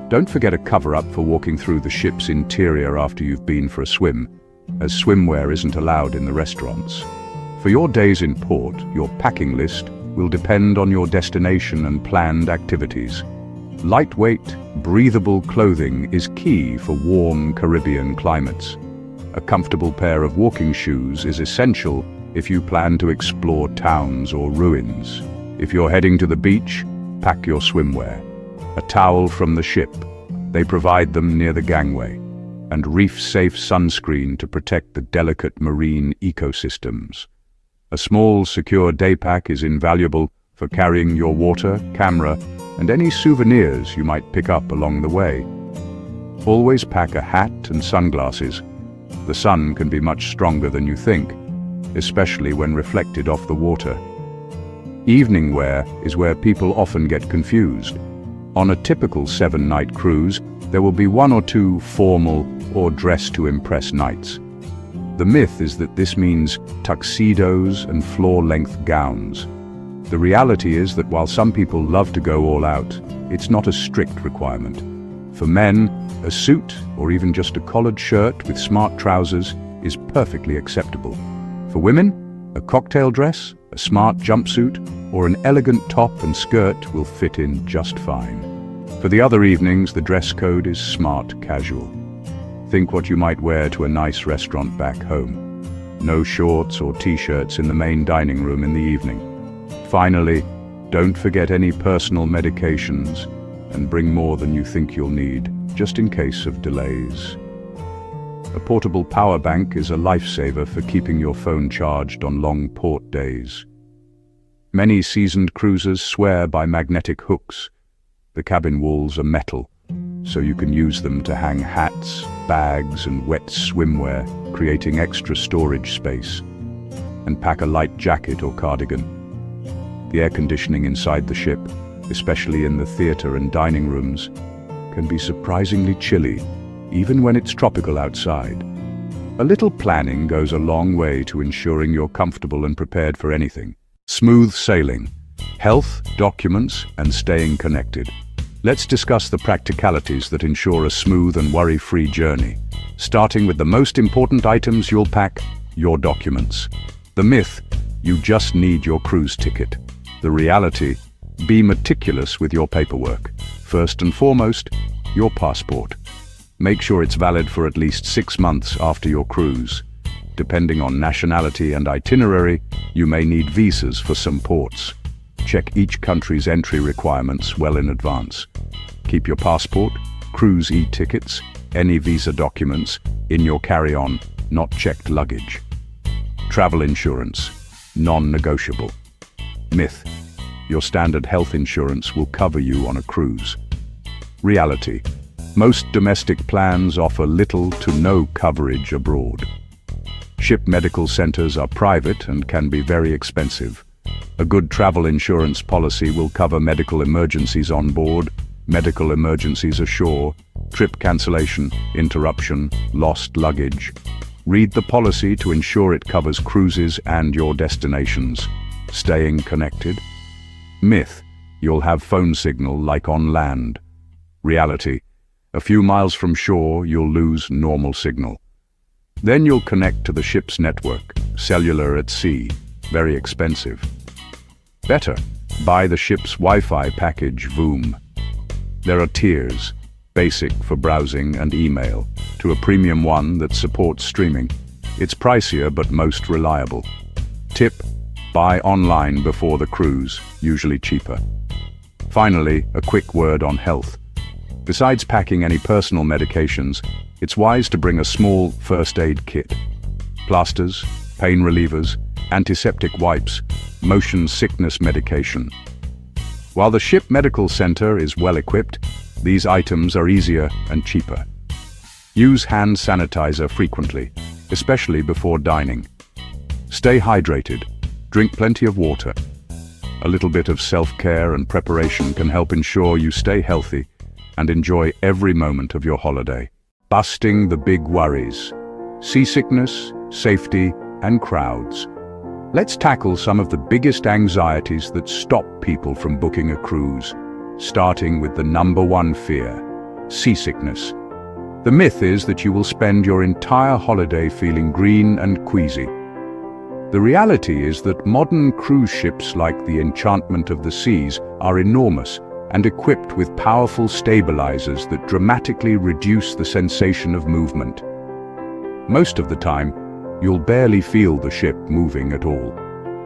Don't forget a cover-up for walking through the ship's interior after you've been for a swim, as swimwear isn't allowed in the restaurants. For your days in port, your packing list will depend on your destination and planned activities. Lightweight, breathable clothing is key for warm Caribbean climates. A comfortable pair of walking shoes is essential if you plan to explore towns or ruins. If you're heading to the beach, pack your swimwear. A towel from the ship, they provide them near the gangway, and reef-safe sunscreen to protect the delicate marine ecosystems. A small, secure day pack is invaluable for carrying your water, camera, and any souvenirs you might pick up along the way. Always pack a hat and sunglasses. The sun can be much stronger than you think, especially when reflected off the water. Evening wear is where people often get confused. On a typical 7-night cruise, there will be 1 or 2 formal or dress-to-impress nights. The myth is that this means tuxedos and floor-length gowns. The reality is that while some people love to go all out, it's not a strict requirement. For men, a suit or even just a collared shirt with smart trousers is perfectly acceptable. For women, a cocktail dress, a smart jumpsuit, or an elegant top and skirt will fit in just fine. For the other evenings, the dress code is smart casual. Think what you might wear to a nice restaurant back home. No shorts or t-shirts in the main dining room in the evening. Finally, don't forget any personal medications and bring more than you think you'll need, just in case of delays. A portable power bank is a lifesaver for keeping your phone charged on long port days. Many seasoned cruisers swear by magnetic hooks. The cabin walls are metal, so you can use them to hang hats, bags, and wet swimwear, creating extra storage space. And pack a light jacket or cardigan. The air conditioning inside the ship, especially in the theater and dining rooms, can be surprisingly chilly, even when it's tropical outside. A little planning goes a long way to ensuring you're comfortable and prepared for anything. Smooth sailing, health, documents, and staying connected. Let's discuss the practicalities that ensure a smooth and worry-free journey. Starting with the most important items you'll pack: your documents. The myth: you just need your cruise ticket. The reality: be meticulous with your paperwork. First and foremost, your passport. Make sure it's valid for at least 6 months after your cruise. Depending on nationality and itinerary, you may need visas for some ports. Check each country's entry requirements well in advance. Keep your passport, cruise e-tickets, any visa documents in your carry-on, not checked luggage. Travel insurance, non-negotiable. Myth: your standard health insurance will cover you on a cruise. Reality: most domestic plans offer little to no coverage abroad. Ship medical centers are private and can be very expensive. A good travel insurance policy will cover medical emergencies on board, medical emergencies ashore, trip cancellation, interruption, lost luggage. Read the policy to ensure it covers cruises and your destinations. Staying connected. Myth: you'll have phone signal like on land. Reality: a few miles from shore, you'll lose normal signal. Then you'll connect to the ship's network, cellular at sea, very expensive. Better, buy the ship's Wi-Fi package, Voom. There are tiers, basic for browsing and email, to a premium one that supports streaming. It's pricier but most reliable. Tip: buy online before the cruise, usually cheaper. Finally, a quick word on health. Besides packing any personal medications, it's wise to bring a small first aid kit. Plasters, pain relievers, antiseptic wipes, motion sickness medication. While the ship medical center is well equipped, these items are easier and cheaper. Use hand sanitizer frequently, especially before dining. Stay hydrated, drink plenty of water. A little bit of self-care and preparation can help ensure you stay healthy and enjoy every moment of your holiday. Busting the big worries: seasickness, safety, and crowds. Let's tackle some of the biggest anxieties that stop people from booking a cruise, starting with the #1 fear: seasickness. The myth is that you will spend your entire holiday feeling green and queasy. The reality is that modern cruise ships like the Enchantment of the Seas are enormous and equipped with powerful stabilizers that dramatically reduce the sensation of movement. Most of the time, you'll barely feel the ship moving at all.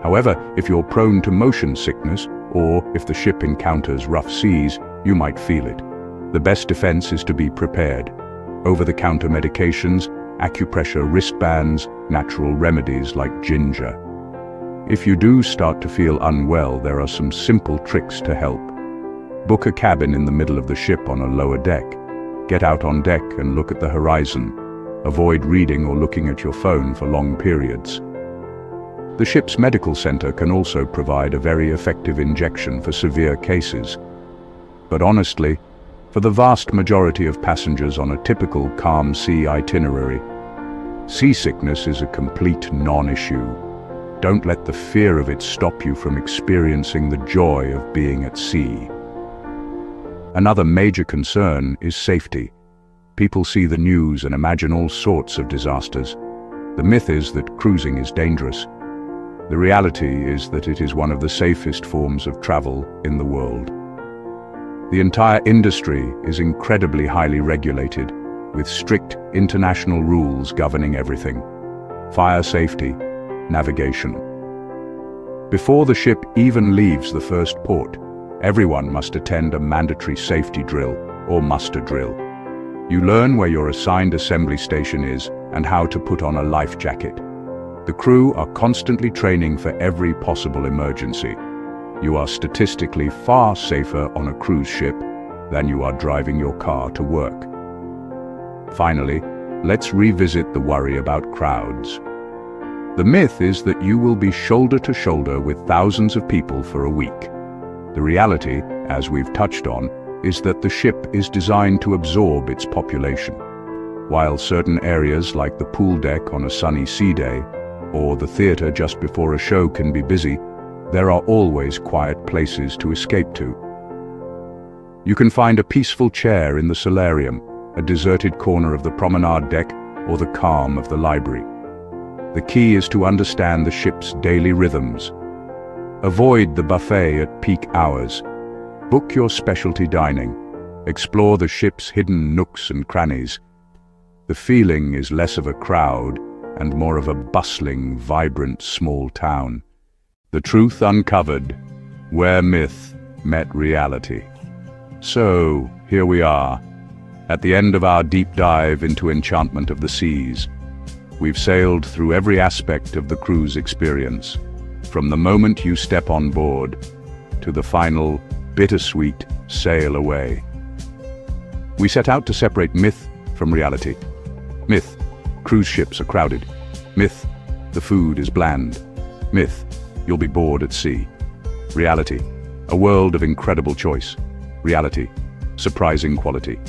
However, if you're prone to motion sickness, or if the ship encounters rough seas, you might feel it. The best defense is to be prepared. Over-the-counter medications, acupressure wristbands, natural remedies like ginger. If you do start to feel unwell, there are some simple tricks to help. Book a cabin in the middle of the ship on a lower deck. Get out on deck and look at the horizon. Avoid reading or looking at your phone for long periods. The ship's medical center can also provide a very effective injection for severe cases. But honestly, for the vast majority of passengers on a typical calm sea itinerary, seasickness is a complete non-issue. Don't let the fear of it stop you from experiencing the joy of being at sea. Another major concern is safety. People see the news and imagine all sorts of disasters. The myth is that cruising is dangerous. The reality is that it is one of the safest forms of travel in the world. The entire industry is incredibly highly regulated, with strict international rules governing everything: fire safety, navigation. Before the ship even leaves the first port, everyone must attend a mandatory safety drill or muster drill. You learn where your assigned assembly station is and how to put on a life jacket. The crew are constantly training for every possible emergency. You are statistically far safer on a cruise ship than you are driving your car to work. Finally, let's revisit the worry about crowds. The myth is that you will be shoulder to shoulder with thousands of people for a week. The reality, as we've touched on, is that the ship is designed to absorb its population. While certain areas like the pool deck on a sunny sea day, or the theater just before a show can be busy, there are always quiet places to escape to. You can find a peaceful chair in the solarium, a deserted corner of the promenade deck, or the calm of the library. The key is to understand the ship's daily rhythms. Avoid the buffet at peak hours. Book your specialty dining. Explore the ship's hidden nooks and crannies. The feeling is less of a crowd and more of a bustling, vibrant small town. The truth uncovered, where myth met reality. So, here we are, at the end of our deep dive into Enchantment of the Seas. We've sailed through every aspect of the cruise experience, from the moment you step on board to the final, bittersweet sail away. We set out to separate myth from reality. Myth: cruise ships are crowded. Myth: the food is bland. Myth: you'll be bored at sea. Reality: a world of incredible choice. Reality: surprising quality.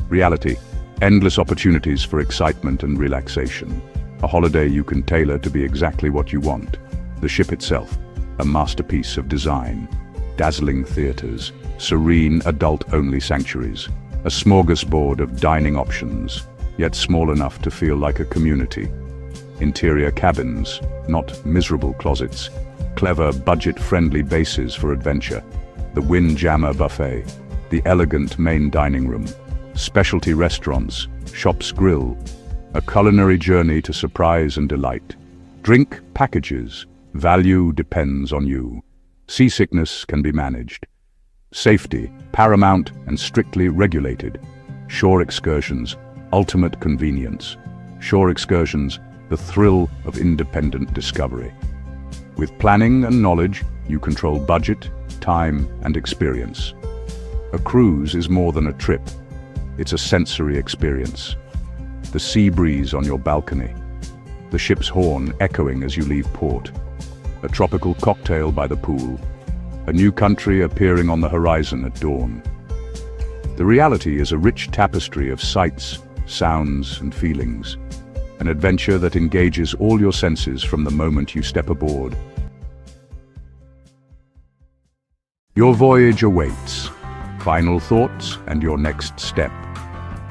Reality: endless opportunities for excitement and relaxation. A holiday you can tailor to be exactly what you want. The ship itself, a masterpiece of design. Dazzling theaters, serene adult-only sanctuaries. A smorgasbord of dining options, yet small enough to feel like a community. Interior cabins, not miserable closets. Clever, budget-friendly bases for adventure. The Windjammer buffet, the elegant main dining room. Specialty restaurants, shops grill. A culinary journey to surprise and delight. Drink packages, value depends on you. Seasickness can be managed. Safety, paramount and strictly regulated. Shore excursions, ultimate convenience. Shore excursions, the thrill of independent discovery. With planning and knowledge, you control budget, time, and experience. A cruise is more than a trip. It's a sensory experience. The sea breeze on your balcony. The ship's horn echoing as you leave port. A tropical cocktail by the pool. A new country appearing on the horizon at dawn. The reality is a rich tapestry of sights, sounds, and feelings. An adventure that engages all your senses from the moment you step aboard. Your voyage awaits. Final thoughts and your next step.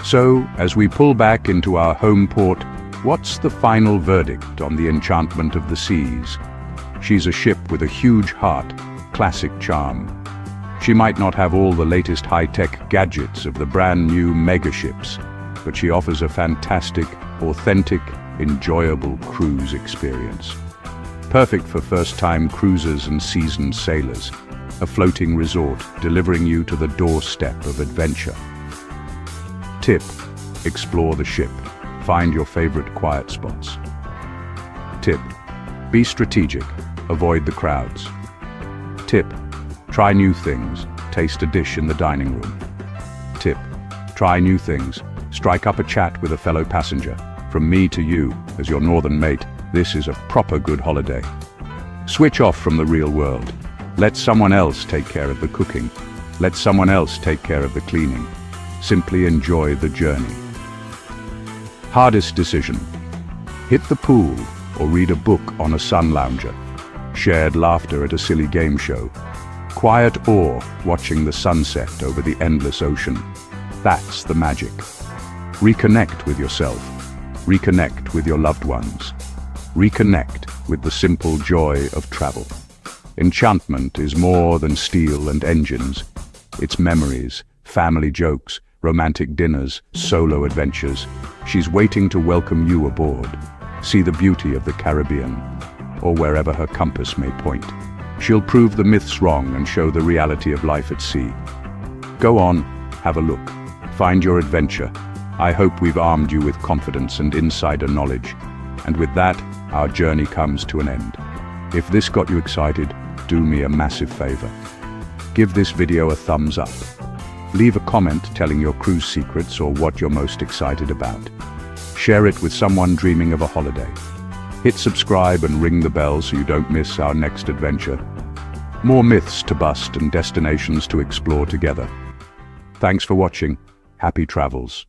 So, as we pull back into our home port, what's the final verdict on the Enchantment of the Seas? She's a ship with a huge heart, classic charm. She might not have all the latest high-tech gadgets of the brand new megaships, but she offers a fantastic, authentic, enjoyable cruise experience. Perfect for first-time cruisers and seasoned sailors. A floating resort delivering you to the doorstep of adventure. Tip: explore the ship. Find your favorite quiet spots. Tip: be strategic. Avoid the crowds. Tip: try new things. Taste a dish in the dining room. Tip: try new things. Strike up a chat with a fellow passenger. From me to you, as your northern mate, this is a proper good holiday. Switch off from the real world. Let someone else take care of the cooking. Let someone else take care of the cleaning. Simply enjoy the journey. Hardest decision: hit the pool or read a book on a sun lounger. Shared laughter at a silly game show. Quiet awe watching the sunset over the endless ocean. That's the magic. Reconnect with yourself. Reconnect with your loved ones. Reconnect with the simple joy of travel. Enchantment is more than steel and engines. It's memories, family jokes, romantic dinners, solo adventures. She's waiting to welcome you aboard. See the beauty of the Caribbean, or wherever her compass may point. She'll prove the myths wrong and show the reality of life at sea. Go on, have a look. Find your adventure. I hope we've armed you with confidence and insider knowledge. And with that, our journey comes to an end. If this got you excited, do me a massive favor. Give this video a thumbs up. Leave a comment telling your cruise secrets or what you're most excited about. Share it with someone dreaming of a holiday. Hit subscribe and ring the bell so you don't miss our next adventure. More myths to bust and destinations to explore together. Thanks for watching. Happy travels.